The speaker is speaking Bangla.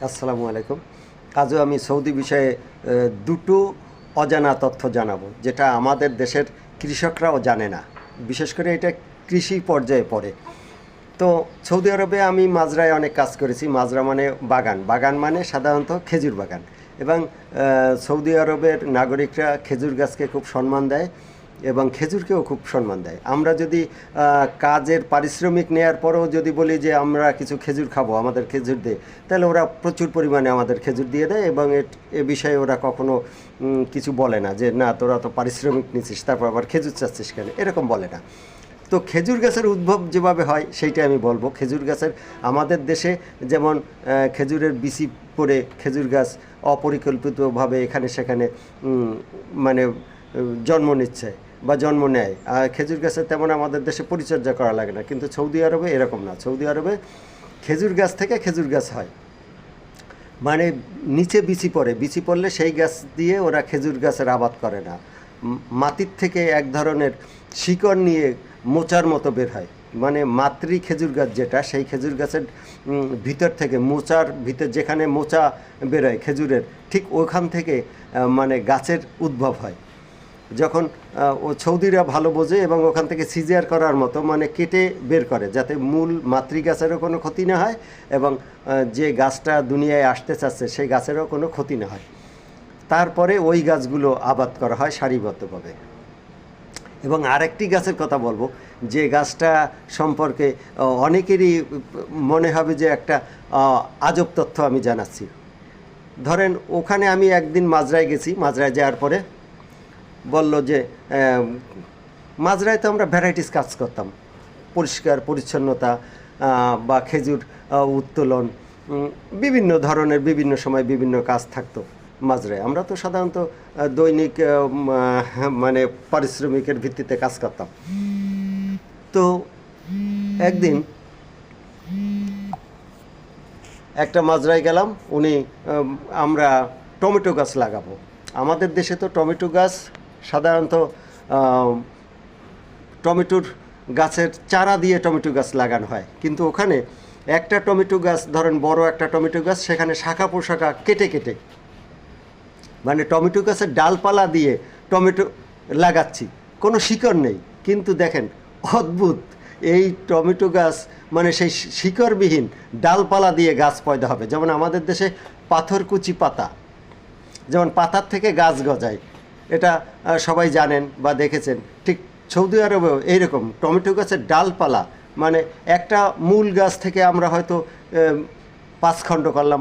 আসসালামু আলাইকুম। আজও আমি সৌদি বিষয়ে দুটো অজানা তথ্য জানাবো, যেটা আমাদের দেশের কৃষকরাও জানে না। বিশেষ করে এটা কৃষি পর্যায়ে পড়ে। তো সৌদি আরবে আমি মাজরায় অনেক কাজ করেছি। মাজরা মানে বাগান, বাগান মানে সাধারণত খেজুর বাগান। এবং সৌদি আরবের নাগরিকরা খেজুর গাছকে খুব সম্মান দেয় এবং খেজুরকেও খুব সম্মান দেয়। আমরা যদি কাজের পারিশ্রমিক নেয়ার পরেও যদি বলি যে আমরা কিছু খেজুর খাবো, আমাদের খেজুর দে, তাহলে ওরা প্রচুর পরিমাণে আমাদের খেজুর দিয়ে দেয় এবং এ বিষয়ে ওরা কখনো কিছু বলে না যে না তোরা তো পারিশ্রমিক নিচ্ছিস তারপর আবার খেজুর চাচ্ছিস কেন, এরকম বলে না। তো খেজুর গাছের উদ্ভব যেভাবে হয় সেইটা আমি বলবো। খেজুর গাছের আমাদের দেশে যেমন খেজুরের বিচি পড়ে খেজুর গাছ অপরিকল্পিতভাবে এখানে সেখানে মানে জন্ম নিচ্ছে বা জন্ম নেয়। আর খেজুর গাছের তেমন আমাদের দেশে পরিচর্যা করা লাগে না, কিন্তু সৌদি আরবে এরকম না। সৌদি আরবে খেজুর গাছ থেকে খেজুর গাছ হয়, মানে নিচে বিচি পড়ে, বিচি পড়লে সেই গাছ দিয়ে ওরা খেজুর গাছের আবাদ করে না। মাটির থেকে এক ধরনের শিকড় নিয়ে মোচার মতো বের হয়, মানে মাতৃ খেজুর গাছ যেটা, সেই খেজুর গাছের ভিতর থেকে মোচার ভিতর যেখানে মোচা বেরোয় খেজুরের, ঠিক ওখান থেকে মানে গাছের উদ্ভব হয়। যখন ও সৌদিরা ভালো বোঝে এবং ওখান থেকে সিজার করার মতো মানে কেটে বের করে, যাতে মূল মাতৃ গাছেরও কোনো ক্ষতি না হয় এবং যে গাছটা দুনিয়ায় আসতে চাচ্ছে সেই গাছেরও কোনো ক্ষতি না হয়। তারপরে ওই গাছগুলো আবাদ করা হয় সারিবদ্ধভাবে। এবং আরেকটি গাছের কথা বলবো, যে গাছটা সম্পর্কে অনেকেরই মনে হবে যে একটা আজব তথ্য আমি জানাচ্ছি। ধরেন ওখানে আমি একদিন মাজরায় গেছি, মাজরায় যাওয়ার পরে বলল যে মাজরায় তো আমরা ভ্যারাইটিস কাজ করতাম, পরিষ্কার পরিচ্ছন্নতা বা খেজুর উত্তোলন, বিভিন্ন ধরনের বিভিন্ন সময় বিভিন্ন কাজ থাকতো মাজরায়। আমরা তো সাধারণত দৈনিক মানে পারিশ্রমিকের ভিত্তিতে কাজ করতাম। তো একদিন একটা মাজরায় গেলাম, উনি আমরা টমেটো গাছ লাগাবো। আমাদের দেশে তো টমেটো গাছ সাধারণত টমেটোর গাছের চারা দিয়ে টমেটো গাছ লাগানো হয়, কিন্তু ওখানে একটা টমেটো গাছ, ধরেন বড় একটা টমেটো গাছ, সেখানে শাখা পোশাখা কেটে কেটে, মানে টমেটো গাছের ডালপালা দিয়ে টমেটো লাগাচ্ছি, কোনো শিকড় নেই। কিন্তু দেখেন অদ্ভুত, এই টমেটো গাছ মানে সেই শিকড়বিহীন ডালপালা দিয়ে গাছ পয়দা হবে। যেমন আমাদের দেশে পাথরকুচি পাতা, যেমন পাতার থেকে গাছ গজায়, এটা সবাই জানেন বা দেখেছেন। ঠিক সৌদি আরবেও এইরকম টমেটো গাছের ডালপালা, মানে একটা মূল গাছ থেকে আমরা হয়তো 5 খণ্ড করলাম।